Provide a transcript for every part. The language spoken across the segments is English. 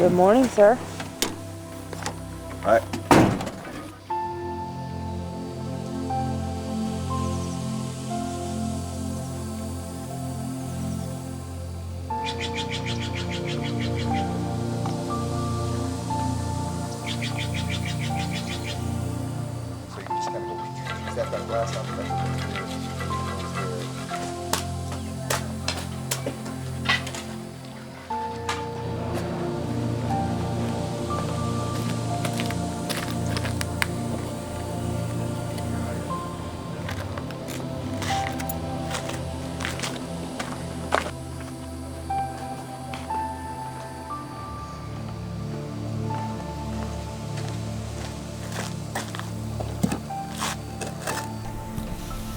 Good morning, sir. All right. So you just kind of go step that glass up there.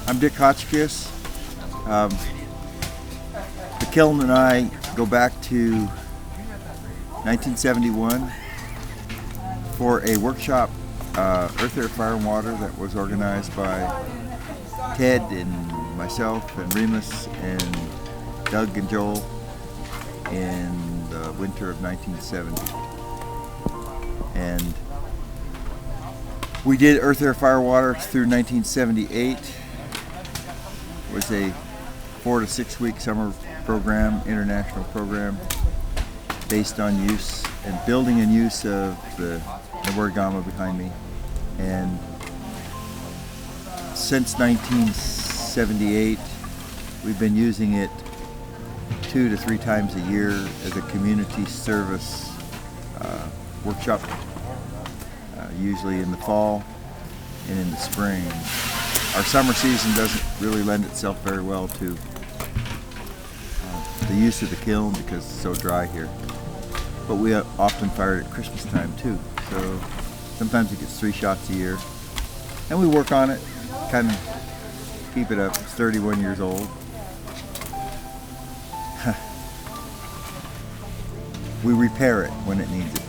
I'm Dick Hotchkiss. The Kiln and I go back to 1971 for a workshop, Earth, Air, Fire and Water, that was organized by Ted and myself and Rimas and Doug and Joel in the winter of 1970. And we did Earth, Air, Fire, Water through 1978. It was a 4 to 6 week summer program, international program, based on use and building and use of the origami behind me. And since 1978, we've been using it 2 to 3 times a year as a community service workshop, usually in the fall and in the spring. Our summer season doesn't really lend itself very well to the use of the kiln because it's so dry here. But we often fire it at Christmas time too. So sometimes it gets 3 shots a year. And we work on it, kind of keep it up. It's 31 years old. We repair it when it needs it.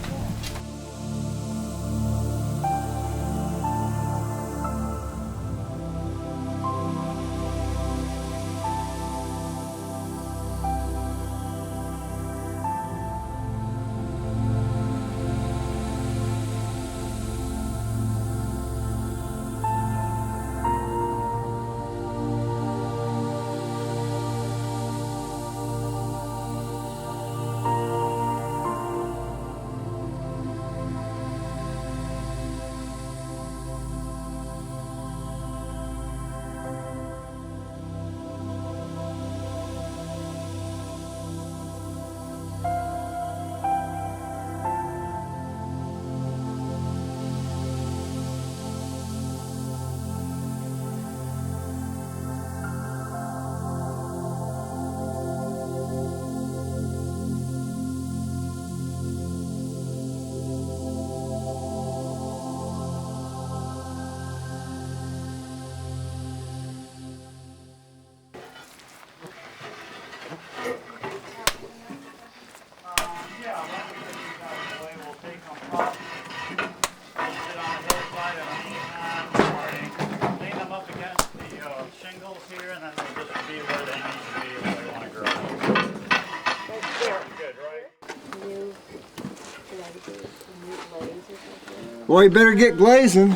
Well, you better get glazing.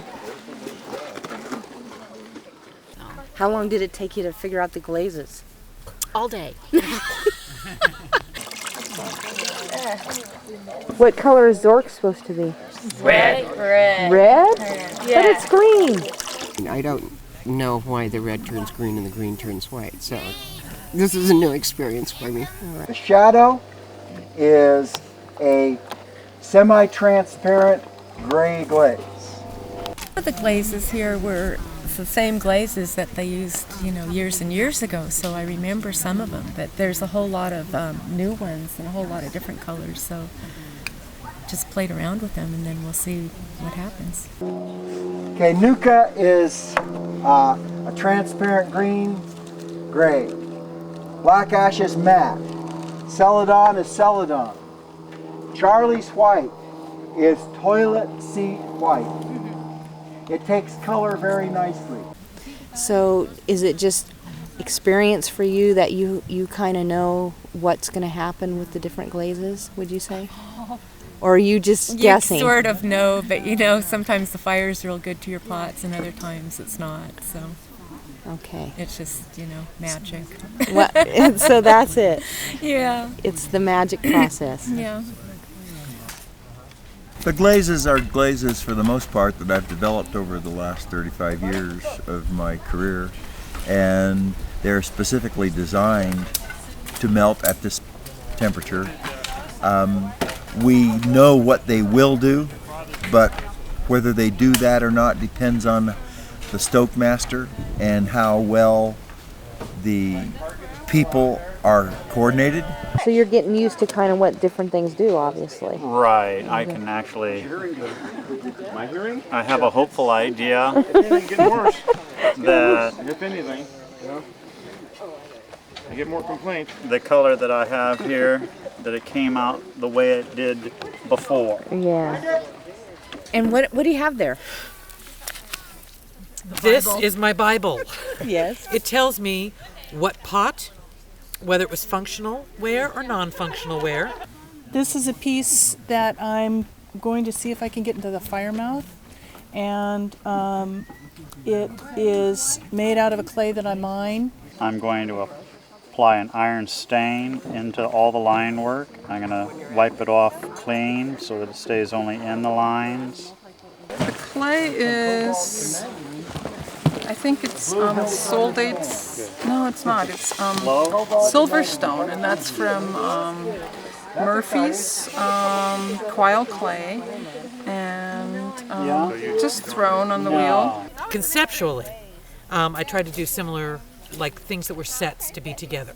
How long did it take you to figure out the glazes? All day. What color is Zork supposed to be? Red. Red? Yeah. But it's green. I don't know why the red turns green and the green turns white, so this is a new experience for me. The shadow is a semi-transparent gray glaze. The glazes here were the same glazes that they used, years and years ago, so I remember some of them, but there's a whole lot of new ones and a whole lot of different colors, so just played around with them and then we'll see what happens. Okay, NCECA is a transparent green, gray. Black ash is matte. Celadon is celadon. Charlie's white is toilet seat white. It takes color very nicely. So is it just experience for you that you kind of know what's going to happen with the different glazes, would you say? Or are you just guessing? You sort of know, but you know, sometimes the fire's real good to your pots and other times it's not. So Okay. it's just, you know, magic. So that's it. Yeah. It's the magic process. Yeah. The glazes are glazes for the most part that I've developed over the last 35 years of my career, and they're specifically designed to melt at this temperature. We know what they will do, but whether they do that or not depends on the stoke master and how well the people are coordinated. So you're getting used to kind of what different things do, obviously. Right, I can actually, I have a hopeful idea that If anything, you know, I get more complaints. the color that I have here, that it came out the way it did before. Yeah. And what do you have there? This is my Bible. Yes. It tells me what pot, whether it was functional ware or non-functional ware. This is a piece that I'm going to see if I can get into the fire mouth, and it is made out of a clay that I mine. I'm going to apply an iron stain into all the line work. I'm going to wipe it off clean so that it stays only in the lines. The clay is, I think it's soldates. No, it's not. It's Silverstone, and that's from Murphy's quail clay, and just thrown on the wheel. Conceptually, I tried to do similar, like things that were sets to be together,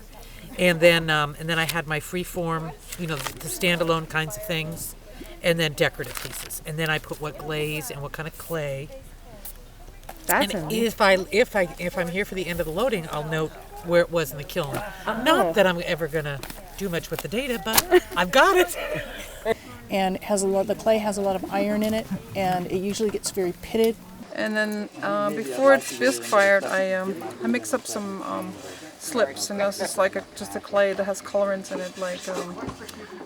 and then I had my free form, you know, the standalone kinds of things, and then decorative pieces, and then I put what glaze and what kind of clay. That's And if I'm here for the end of the loading, I'll note where it was in the kiln. Not that I'm ever gonna do much with the data, but I've got it. And it has the clay has a lot of iron in it, and it usually gets very pitted. And then before it's bisque fired, I mix up some slips, and this is like just a clay that has colorants in it, like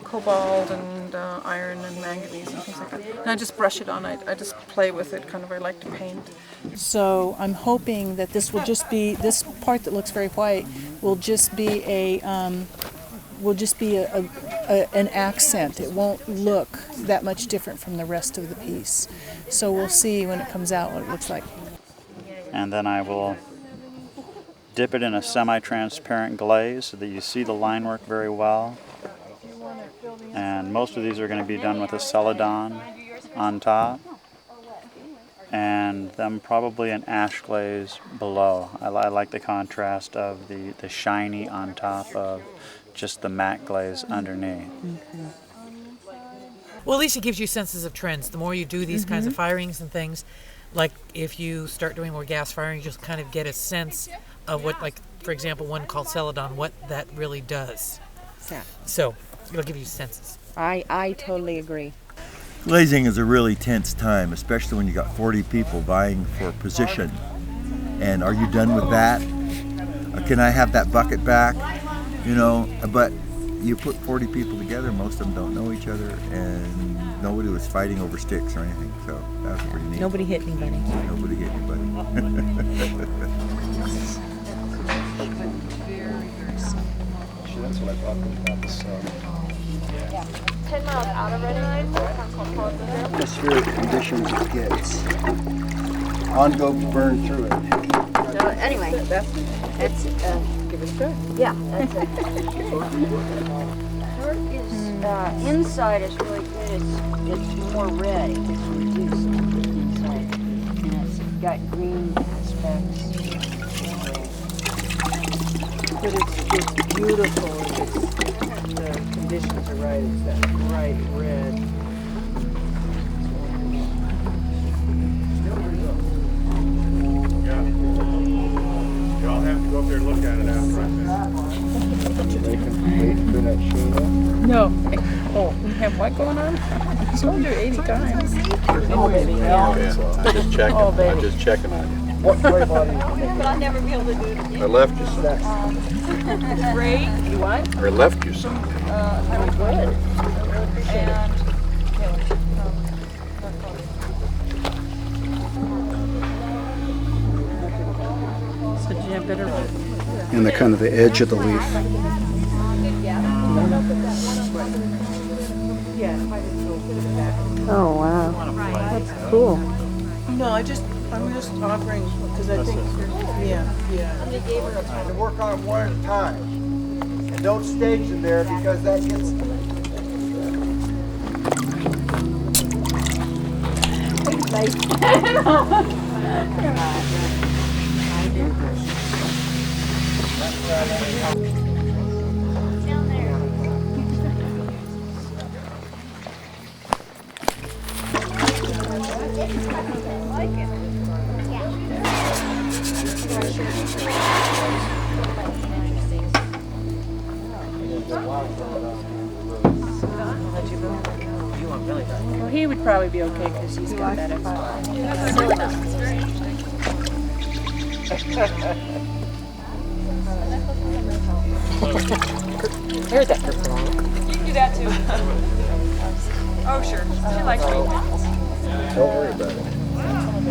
cobalt and iron and manganese and things like that. And I just brush it on. I just play with it, kind of. I like to paint. So I'm hoping that this will just be, this part that looks very white will just be an accent. It won't look that much different from the rest of the piece. So we'll see when it comes out what it looks like. And then I will dip it in a semi-transparent glaze so that you see the line work very well. And most of these are going to be done with a celadon on top, and then probably an ash glaze below. I like the contrast of the shiny on top of just the matte glaze underneath. Well, at least it gives you senses of trends. The more you do these kinds of firings and things, like if you start doing more gas firing, you just kind of get a sense of what, like, for example, one called celadon, what that really does. Yeah. So it'll give you senses. I totally agree. Glazing is a really tense time, especially when you got 40 people vying for position. And are you done with that? Can I have that bucket back? You know, but you put 40 people together, most of them don't know each other, and nobody was fighting over sticks or anything, so that was pretty neat. Nobody hit anybody. Nobody hit anybody. That's what I thought about this. 10 miles out of Red Line, Atmospheric conditions it gets. On-go burn through it. so anyway, that's give it a try. Yeah, that's it. Part is, inside is really good. It's more red. It's reduced inside. And it's got green aspects. But it's beautiful. The conditions are right. It's that bright red. Y'all have to go up there and look at it after I finish. They can wait for that sheen. No. Oh, we have what going on? I told you 80 times. I'm just checking. I'm just checking on you. What gray body? But I'll never be able to do it again. I left you some. Gray? You what? I left you some. Good. And and the kind of the edge of the leaf. Oh wow, that's cool. No, I'm just offering because I think, yeah. To work on them one at a time. And don't stage them there because that gets... Well, he would probably be okay because he's got that extra. Heard that before. You can do that too. Oh, sure. She likes me. Don't worry about it.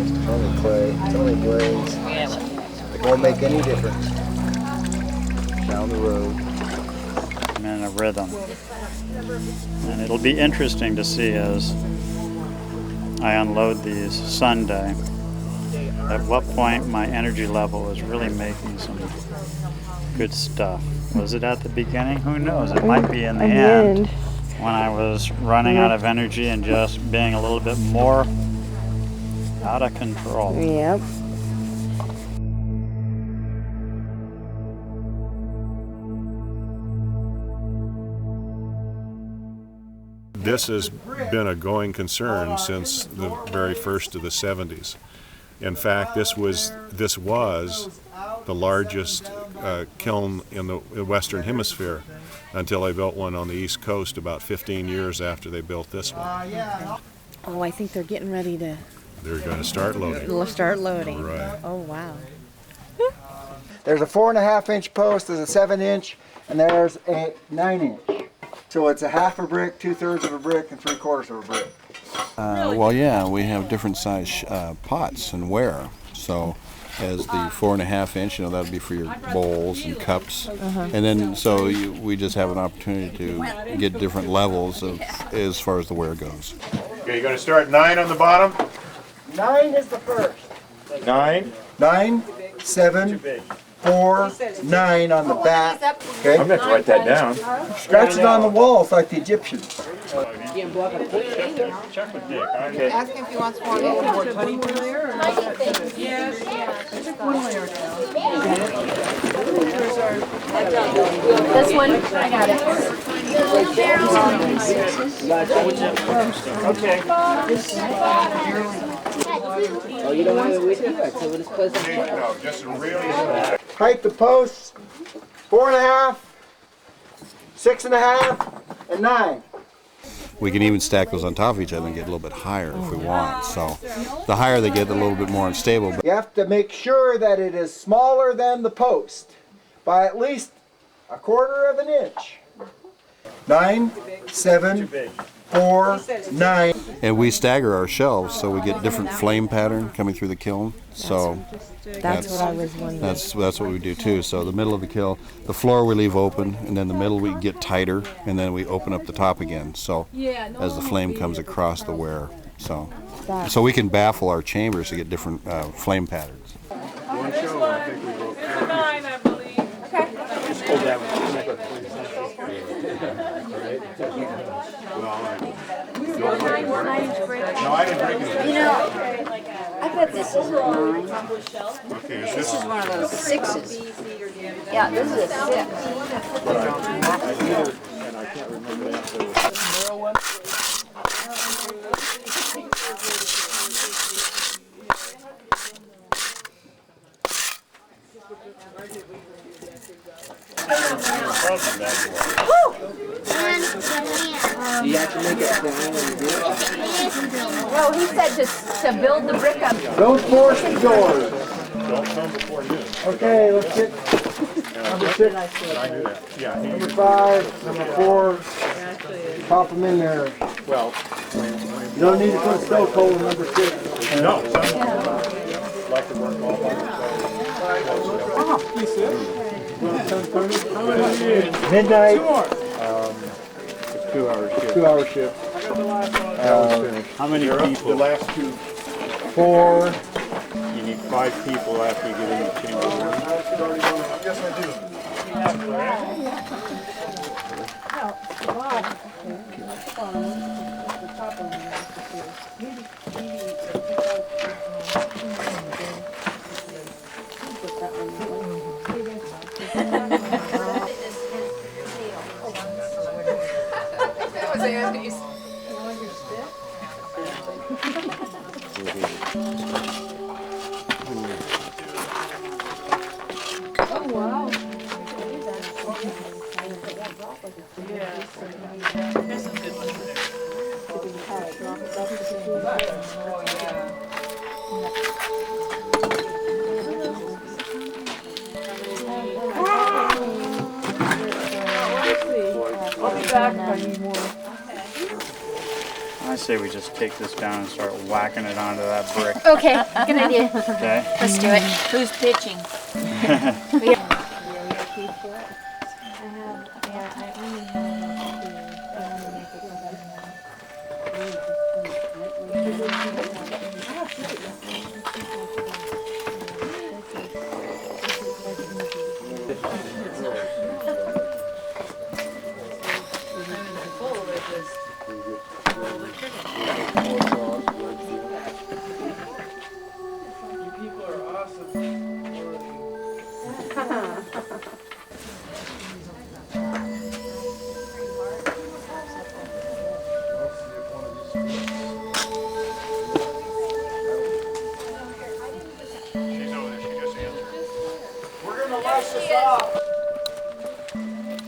It's only clay, it's only glaze. It won't make any difference. Down the road. I'm in a rhythm. And it'll be interesting to see as I unload these Sunday at what point my energy level is really making some good stuff. Was it at the beginning? Who knows? It might be in the end when I was running out of energy and just being a little bit more out of control. Yep. This has been a going concern since the very first of the 70s. In fact, this was the largest kiln in the Western Hemisphere until they built one on the East Coast about 15 years after they built this one. Oh, I think they're getting ready to They're going to start loading. start loading. Right. Oh wow. There's a 4.5-inch post, there's a 7-inch, and there's a 9-inch. So it's a half a brick, 2/3 of a brick, and 3/4 of a brick. Well, yeah, we have different size pots and ware. So, as the 4.5-inch, that would be for your bowls and cups, and then we just have an opportunity to get different levels of as far as the ware goes. Okay, you're going to start 9 on the bottom. 9 is the first. 9. 9, 7, 4, 9 on the back. Okay? I'm going to have to write that down. Scratch it on the walls like the Egyptians. Check with Dick. Okay. Ask him if he wants more honey layer. Yes. This one, I got it. Okay. Oh, you don't have it with you? I told it was pleasant. No, just really. Height the posts, 4.5, 6.5, and 9. We can even stack those on top of each other and get a little bit higher if we want. So, the higher they get, a little bit more unstable. You have to make sure that it is smaller than the post by at least 1/4 of an inch. 9, 7, 4, 9. And we stagger our shelves so we get different flame pattern coming through the kiln. So That's what I was wondering. that's what we do too. So the middle of the kiln, the floor we leave open, and then the middle we get tighter, and then we open up the top again. So as the flame comes across the ware, so we can baffle our chambers to get different flame patterns. One show, I think we wrote 9, I believe. Okay. Just hold that one. No, I didn't break it. You know, I bet this is a 9. Okay, This is one of those 6s. Yeah, this is a 6. Do you have to make it down when you do it? No, he said to build the brick up. Don't force the doors. Don't come before you. Okay, let's get number 6. I do that. Yeah. Number 5, number 4. Pop them in there. Well, You don't need to put a stove hole in number 6. no. Like to work all by yourself. Midnight. 2 hour shift. 2 hour shift. How many people? The last two. 4. You need 5 people after you get in the chamber. Yes, I do. That was Andy's. I'll be back if I need more. I say we just take this down and start whacking it onto that brick. Okay, good idea. Okay? Let's do it. Who's pitching?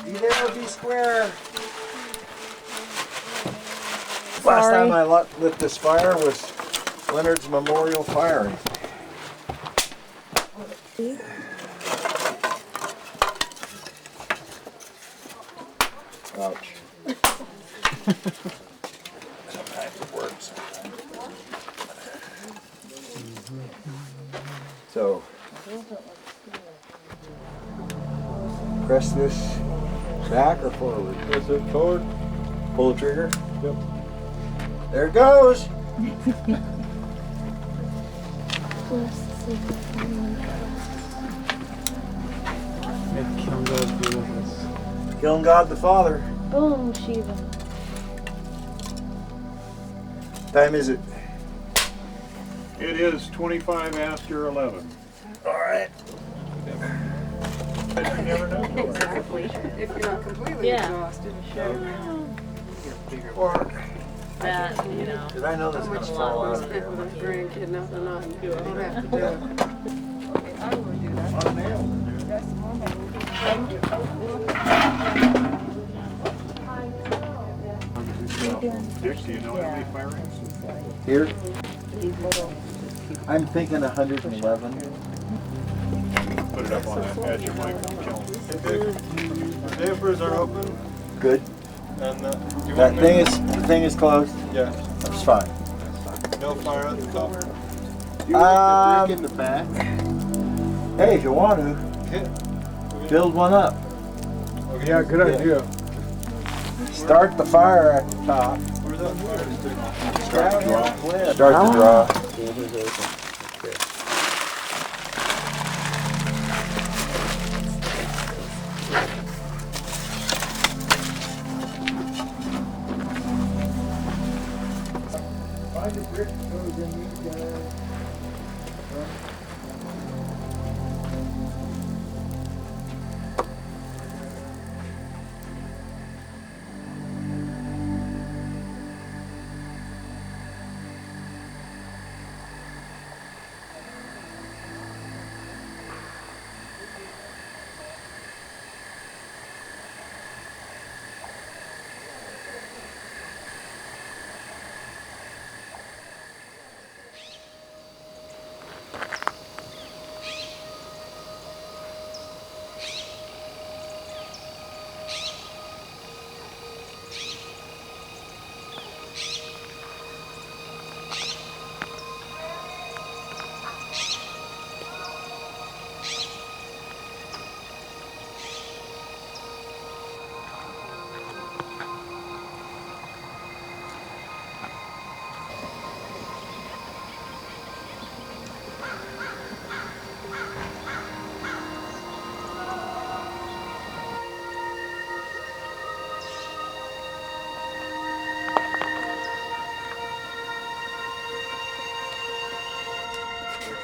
Be there or be square. Last time I lit this fire was Leonard's Memorial Firing. Ouch. Sometimes it works. So, press this back or forward? Press it forward. Pull the trigger. Yep. There it goes. Kiln God the Father. Boom, Shiva. Time is it? It is 25 after 11. All right. Exactly. If you're not completely exhausted. Or, That, you know. did I know this was gonna fall out of Spent here? with a grandkid, nothing on. You don't have to do it. I will do that. On a nail. Dick, do you know how many fire ants? Here? I'm thinking 111. Put it up on that edge of my kiln. The dampers are open, Good. and do you That want me the thing is closed. Yeah, That's fine. no fire at the top. You want the brick in the back? Hey, if you want to, build one up. Yeah, good idea. Start the fire at the top. Where's that fire stick? Start the draw. Start the draw. Find the brick that goes in these guys.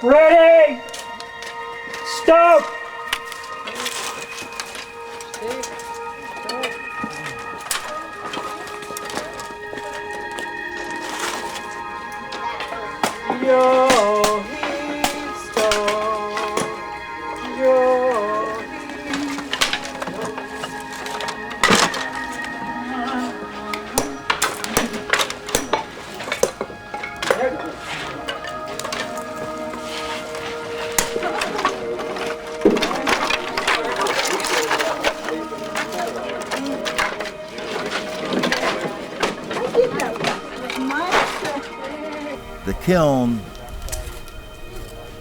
Ready! Stop! Yo, heat stop. Yo, The kiln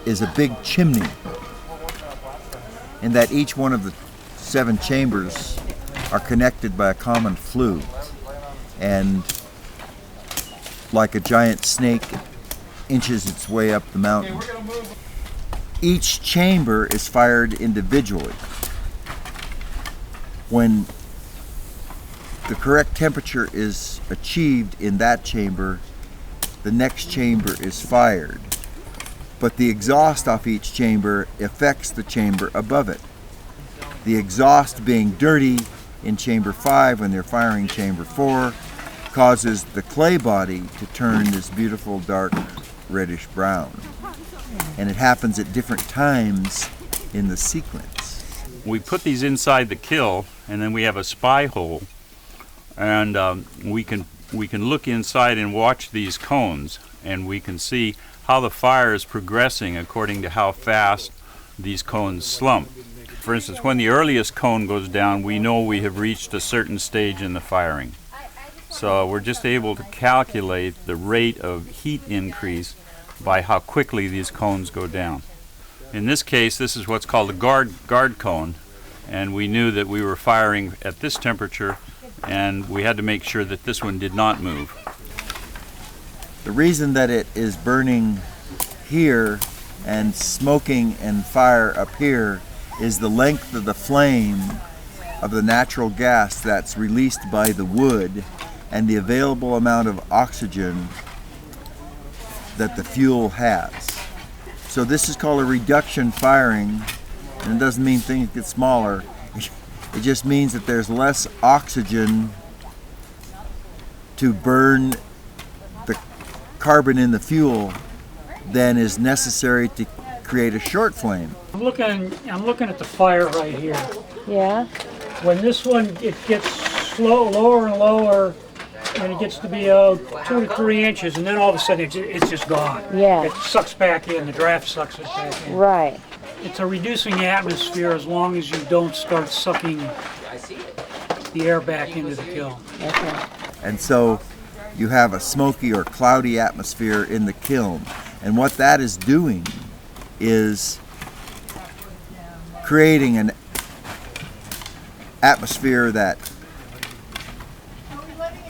is a big chimney in that each one of the 7 chambers are connected by a common flue, and like a giant snake inches its way up the mountain. Each chamber is fired individually. When the correct temperature is achieved in that chamber, the next chamber is fired, but the exhaust off each chamber affects the chamber above it. The exhaust being dirty in chamber 5 when they're firing chamber 4 causes the clay body to turn this beautiful dark reddish brown, and it happens at different times in the sequence. We put these inside the kiln, and then we have a spy hole, and we can look inside and watch these cones, and we can see how the fire is progressing according to how fast these cones slump. For instance, when the earliest cone goes down, we know we have reached a certain stage in the firing. So we're just able to calculate the rate of heat increase by how quickly these cones go down. In this case, this is what's called a guard cone, and we knew that we were firing at this temperature, and we had to make sure that this one did not move. The reason that it is burning here and smoking and fire up here is the length of the flame of the natural gas that's released by the wood and the available amount of oxygen that the fuel has. So this is called a reduction firing, and it doesn't mean things get smaller. It just means that there's less oxygen to burn the carbon in the fuel than is necessary to create a short flame. I'm looking at the fire right here. Yeah. When this one, it gets lower and lower, and it gets to be 2 to 3 inches, and then all of a sudden it's just gone. Yeah. It sucks back in, the draft sucks it back in. Right. It's a reducing atmosphere as long as you don't start sucking the air back into the kiln. Okay. And so you have a smoky or cloudy atmosphere in the kiln. And what that is doing is creating an atmosphere that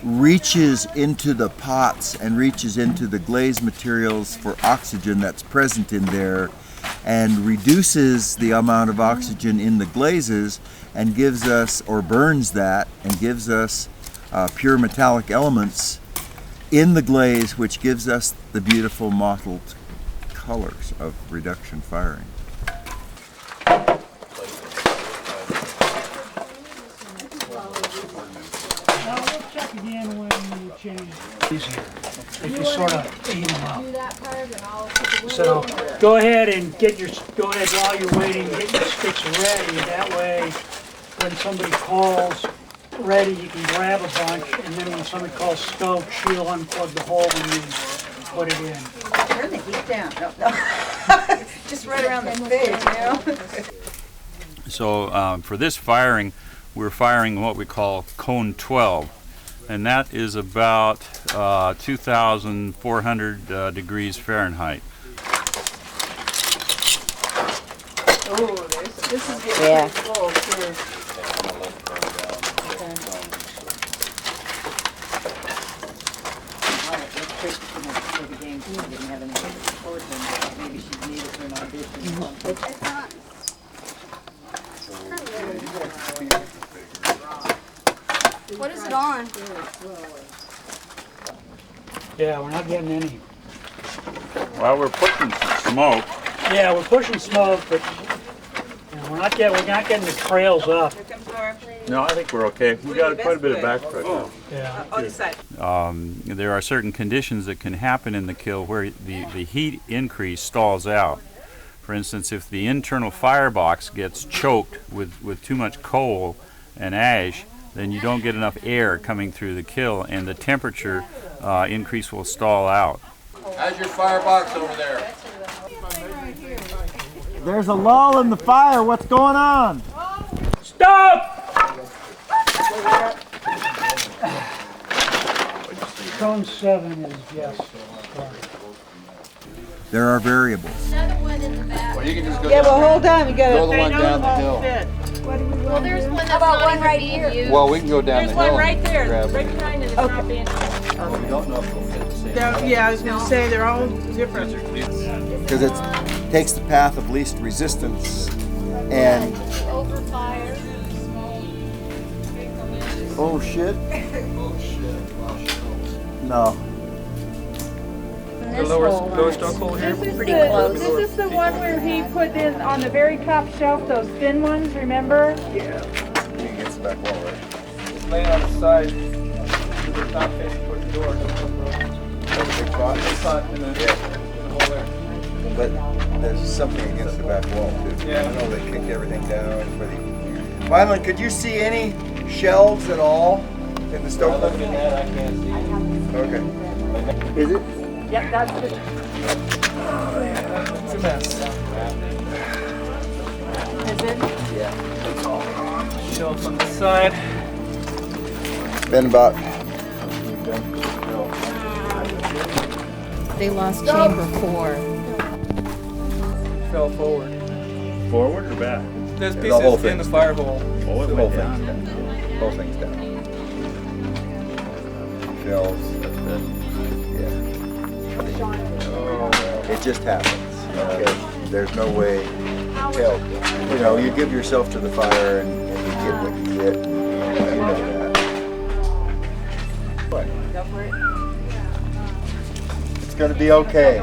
reaches into the pots and reaches into the glaze materials for oxygen that's present in there, and reduces the amount of oxygen in the glazes and gives us, or burns that, and gives us pure metallic elements in the glaze, which gives us the beautiful mottled colors of reduction firing. Now we'll check again when you change these here. If you sort of even them up. So go ahead while you're waiting, get your sticks ready. That way, when somebody calls ready, you can grab a bunch, and then when somebody calls stoked, she'll unplug the hole and you put it in. Turn the heat down. No. Just right around the face, you know? So for this firing, we're firing what we call cone 12, and that is about 2,400 degrees Fahrenheit. Oh, this is getting pretty full too. What is it on? Yeah, we're not getting any. Well, we're putting some smoke. Yeah, we're pushing smoke, but we're not getting the trails up. No, I think we're okay. We got quite a bit of back pressure. Yeah. There are certain conditions that can happen in the kiln where the heat increase stalls out. For instance, if the internal firebox gets choked with too much coal and ash, then you don't get enough air coming through the kiln, and the temperature increase will stall out. How's your firebox over there? There's a lull in the fire. What's going on? Stop! Cone 7 is yes. There are variables. Another one in the back. Well, you can just go Yeah, down well, hold on. We gotta. Go the one down the hill. Well, there's one that's not even right being used. Well, we can go down the hill. There's one right there, Grab right it. behind it. It's not being used. Well, we don't know if they'll fit the same. Yeah, I was gonna say they're all different. Because it takes the path of least resistance and Over fire. oh shit. No. The lowest duck hole here? Pretty close. This is the one where he put in on the very top shelf those thin ones, remember? Yeah. You can get the back wall right. It's laying on the side. The top facing towards the door. Big spot. Big spot in the hole there. But there's something against the back wall too. Yeah. I know they kicked everything down for the. Mylan, could you see any shelves at all in the stove? Looking at that, I can't see. Okay. Is it? Yep, that's the. It's a mess. Is it? Yeah. Shelves on the side. It's been about. They lost chamber 4. Fell forward. Forward or back? There's The whole pieces in the thing's fire hole. Oh, it The went whole down. thing's down. The whole thing's down. Shelves. Yeah. It just happens. Okay. There's no way. Hell, you know, you give yourself to the fire and you get what you get. You know that. Go for it. It's gonna be okay.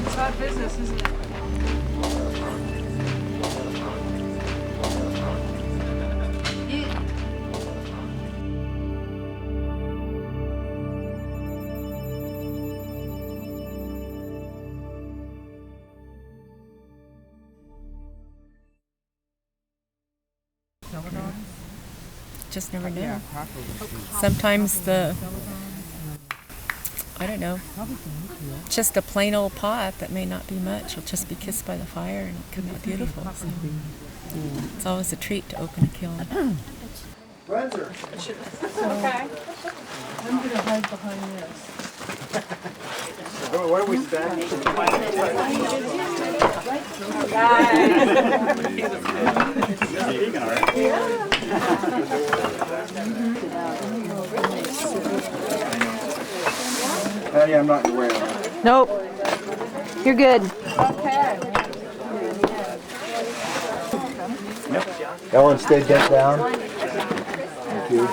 It's hot business, isn't it? Just never know. Sometimes I don't know, just a plain old pot that may not be much will just be kissed by the fire and come out beautiful. So it's always a treat to open a kiln. Windsor. Okay. I'm going to hide behind this. What are we stacking? Patty, I'm not aware of it. Nope. You're good. Ellen, stay bent down. Thank you.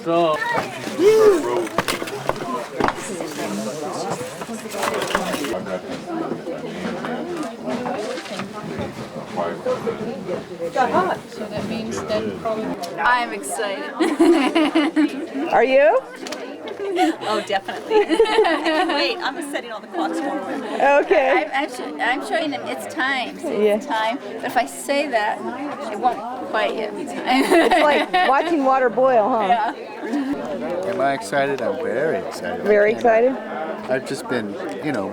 So. Got hot, so that means that probably. I'm excited. Are you? Oh, definitely. I can wait. I'm setting all the clocks forward. Okay. I'm showing them it's time. So Yeah. it's time. But if I say that, it won't quite yet be time. It's like watching water boil, huh? Yeah. Am I excited? I'm very excited. Very excited? I've just been,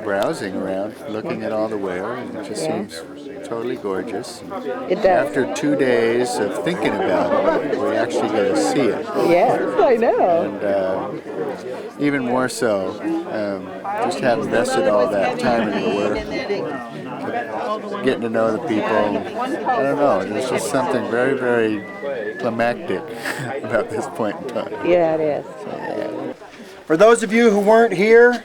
browsing around, looking at all the ware, and it just Yeah. seems totally gorgeous. It does. After 2 days of thinking about it, we actually get to see it. Yes, I know. And even more so, just having invested all that time into the work, getting to know the people. I don't know, there's just something very, very climactic about this point in time. Yeah, it is. So, yeah. For those of you who weren't here,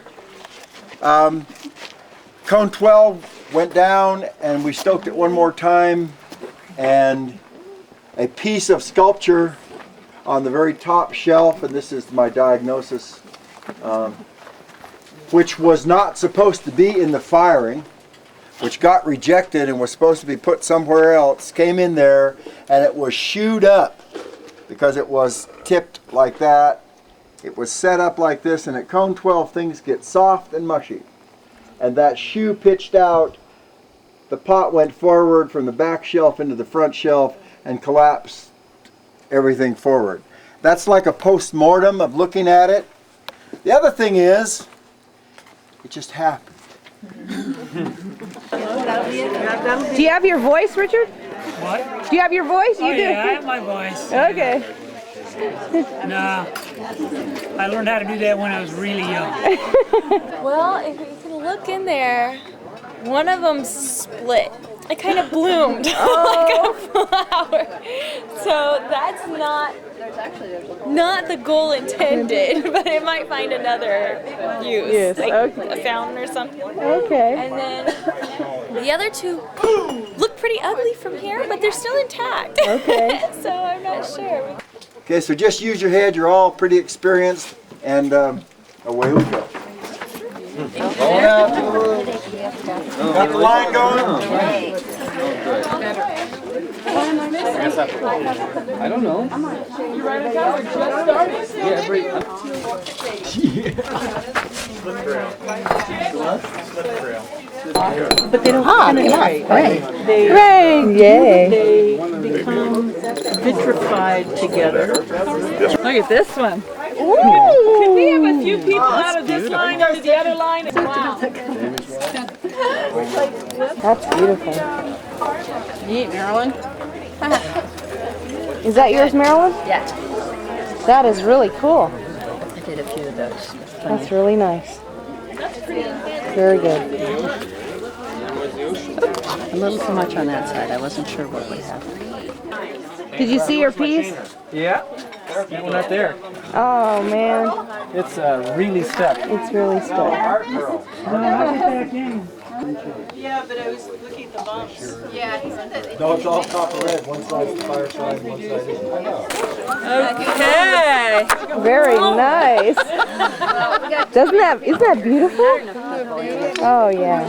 Cone 12 went down and we stoked it one more time, and a piece of sculpture on the very top shelf, and this is my diagnosis, which was not supposed to be in the firing, which got rejected and was supposed to be put somewhere else, came in there, and it was shoed up because it was tipped like that. It was set up like this, and at cone 12 things get soft and mushy. And that shoe pitched out, the pot went forward from the back shelf into the front shelf and collapsed everything forward. That's like a post-mortem of looking at it. The other thing is, it just happened. Do you have your voice, Richard? What? Do you have your voice? You do? Yeah, I have my voice. Okay. Nah, I learned how to do that when I was really young. Well, if you can look in there, one of them split. It kind of bloomed like a flower. So that's not the goal intended, but it might find another use, Yes, like okay. a fountain or something. Okay. And then the other two look pretty ugly from here, but they're still intact. Okay. So I'm not sure. Okay, so just use your head. You're all pretty experienced, and away we go. Going out. Got the line going? I don't know. You write it down, we're just starting? Yeah, great. But they don't penetrate. Right. They, Yay. they become vitrified together. Look at this one. Can we have a few people out of this line into the other line? Wow. That's beautiful. Neat, Marilyn. Is that yours, Marilyn? Yeah. That is really cool. I did a few of those. That's really nice. Very good. A little too much on that side. I wasn't sure what would happen. Did you see your piece? Yeah, that one right there. Oh, man. It's really stuck. It's really stuck. Yeah, but I was looking at the bumps. Yeah, he said that. No, it's all copper red. One side's the fire side, one side isn't. Okay. Very nice. Isn't that beautiful? Oh, yeah.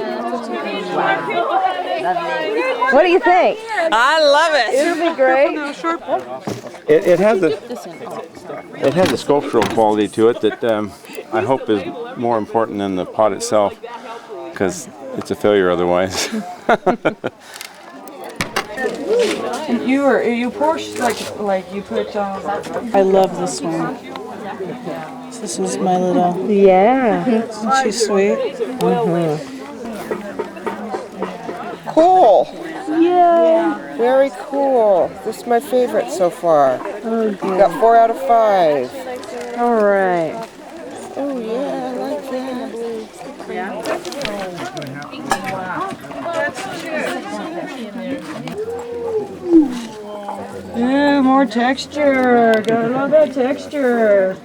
What do you think? I love it. It'll be great. It has a sculptural quality to it that I hope is more important than the pot itself, because it's a failure otherwise. You pour like you put. I love this one. This is my little. Yeah. Isn't she sweet? Cool. Yeah. Very cool. This is my favorite so far. Oh, Got 4 out of 5. all right. Oh yeah, I like that. Yeah, more texture. Gotta love that texture.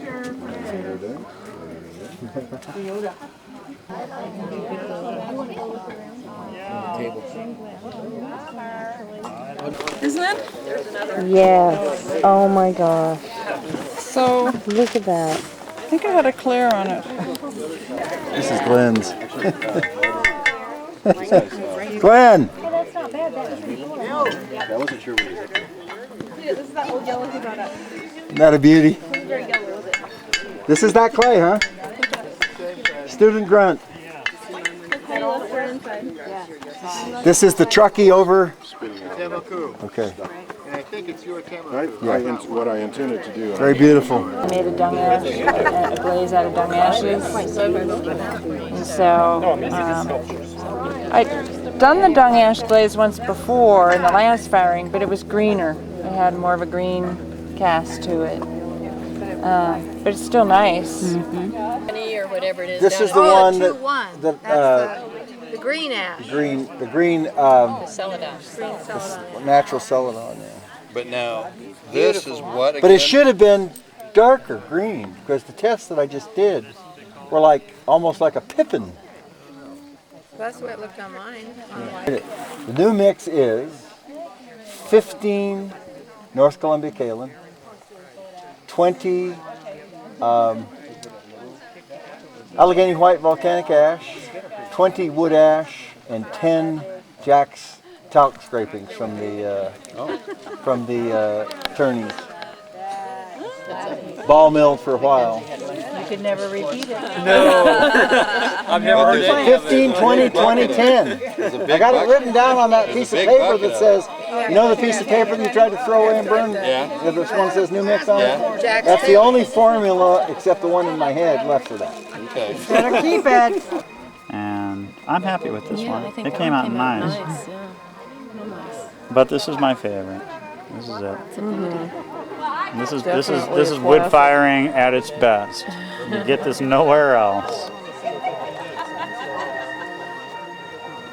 Isn't it? Yes. Oh my gosh. So, Look at that. I think I had a clear on it. This is Glenn's. Glenn! That's not bad. I wasn't sure what it was. This is that old yellow he brought up. Isn't that a beauty? It was very yellow, was it? This is that clay, huh? Student grunt. This is the truckee over. Okay. And I think it's your what I intended to do. Very beautiful. I made a dung ash, a glaze out of dung ashes. And so, I'd done the dung ash glaze once before in the last firing, but it was greener. It had more of a green cast to it. But it's still nice. Or whateber it is. This down is the there. one 2-1. that The green ash. the green Celadon. Green celadon. natural celadon. Yeah. But now, this is what But it should have been darker green, because the tests that I just did were like almost like a pippin. That's the way it looked on mine. The new mix is 15 North Columbia Kaolin, 20 Allegheny white volcanic ash, 20 wood ash, and 10 Jack's talc scrapings from the tourneys. Ball milled for a while. You could never repeat it. No. I've never heard any of it. 15, 20, 20, 10. I got it written down on that piece of paper that says, you know the piece of paper that you tried to throw away and burn? Yeah. This one says New Mix on it? That's the only formula, except the one in my head, left for that. Okay. Better keep it. And I'm happy with this one. I think It that came one out nice. Yeah. Real nice. But this is my favorite. This is it. It's a beauty. This is Definitely a wood classic. firing at its best. You get this nowhere else.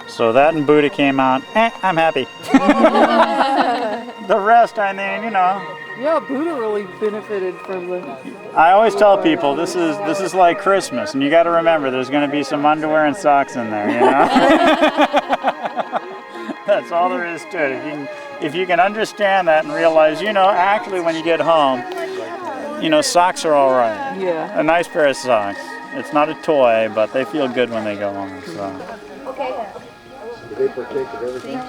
So that and Buddha came out. I'm happy. The rest, I mean, you know. Yeah, Buddha really benefited from the. I always tell people this is like Christmas, and you got to remember there's going to be some underwear and socks in there. You know. That's all there is to it. If you can understand that and realize, you know, actually when you get home, you know, socks are all right. Yeah. A nice pair of socks. It's not a toy, but they feel good when they go on. So. Okay. Do they partake of everything?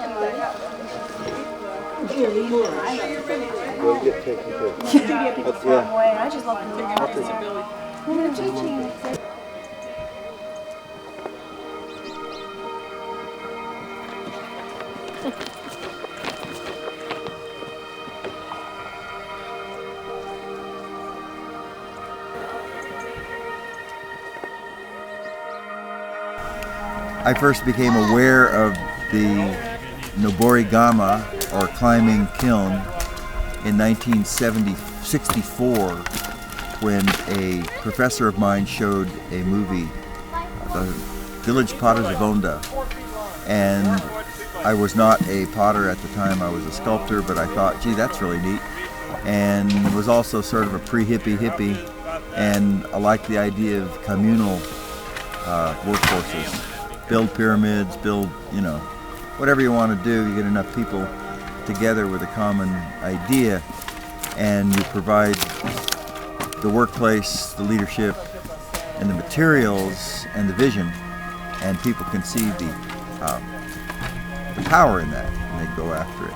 We'll get taken care of. That's, yeah. I just love the I first became aware of the Noborigama, or climbing kiln, in 1964 when a professor of mine showed a movie, The Village Potters of Onda. And I was not a potter at the time, I was a sculptor, but I thought, gee, that's really neat. And was also sort of a pre-hippie, and I liked the idea of communal workforces. Build pyramids, build, you know, whatever you want to do, you get enough people together with a common idea, and you provide the workplace, the leadership, and the materials, and the vision, and people can see the power in that, and they go after it.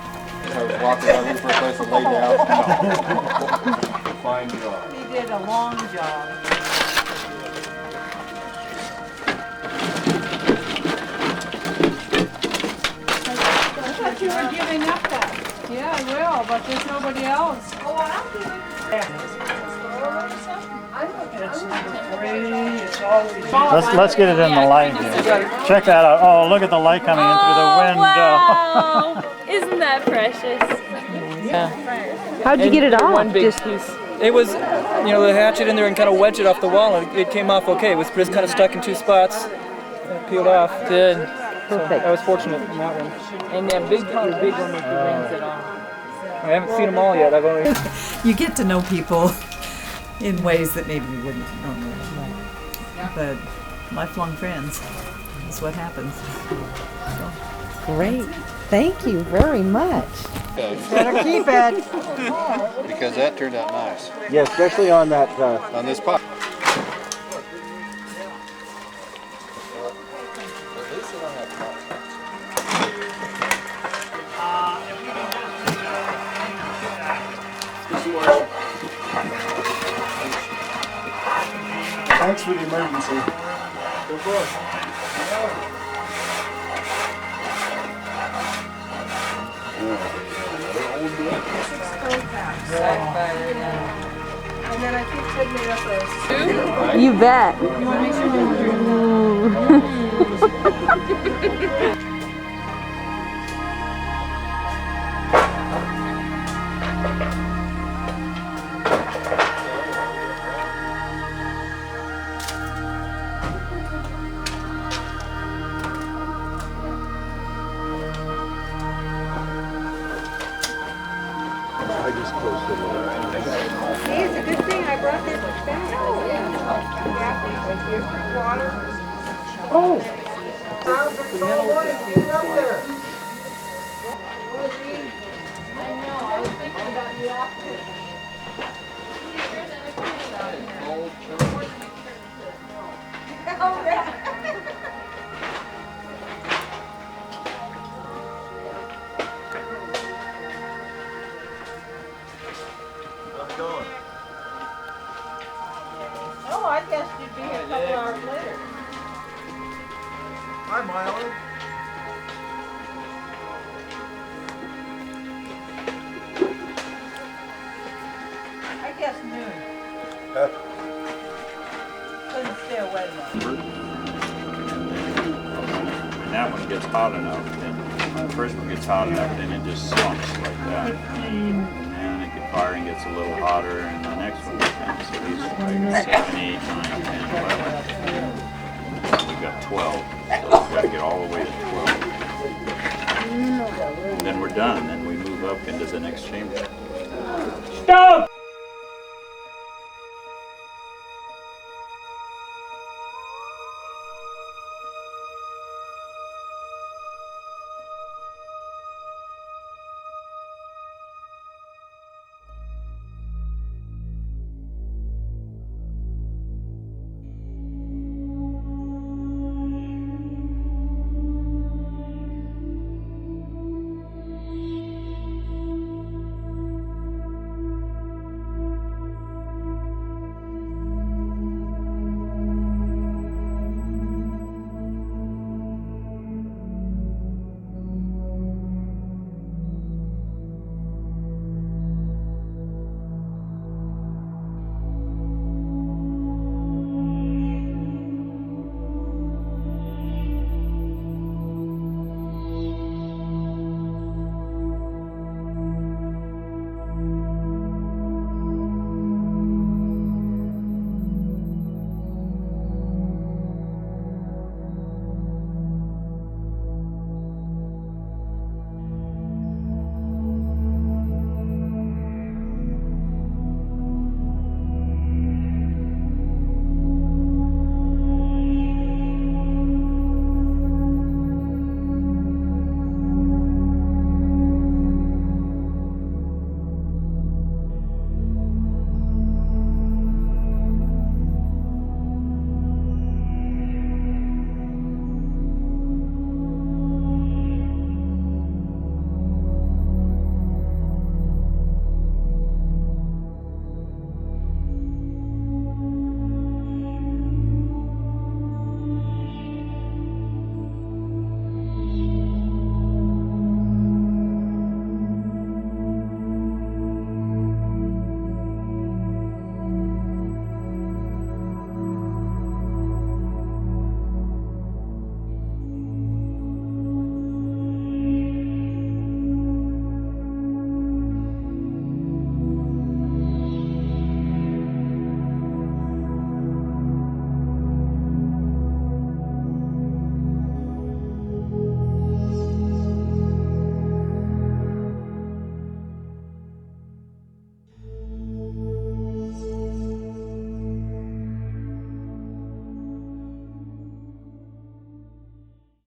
I was walking around looking for a place to lay down. Fine job. He did a long job. You were giving up that. Yeah, I will, but there's nobody else. Oh, I'll give it. Let's get it in the light here. Check that out. Oh, look at the light coming in through the window. Wow. Isn't that precious? Yeah. How'd you get it off? One big piece. It was, you know, the hatchet in there and kind of wedge it off the wall, and it came off okay. It was just kind of stuck in two spots. It peeled off. Good. Perfect. I was fortunate in that one. And then big one with the rings at all. I haven't seen them all yet. I've only. You get to know people in ways that maybe you wouldn't normally. But lifelong friends is what happens. Great. Thank you very much. Better keep it. Because that turned out nice. Yeah, especially on that. On this pot. Thanks for the emergency. Go for it. And then I think Ted made up a stew. You bet. You want to make sure I just closed the door. Hey, it's a good thing I brought this back. Water. Oh! I guess noon. Couldn't stay away long. And that one gets hot enough, then the first one gets hot enough, then it just slumps like that. And it gets firing, gets a little hotter, and the next one comes. So these are like 7, 8, 9, 10, 11. We've got 12. So we've got to get all the way to 12. And then we're done. Then we move up into the next chamber. Stop!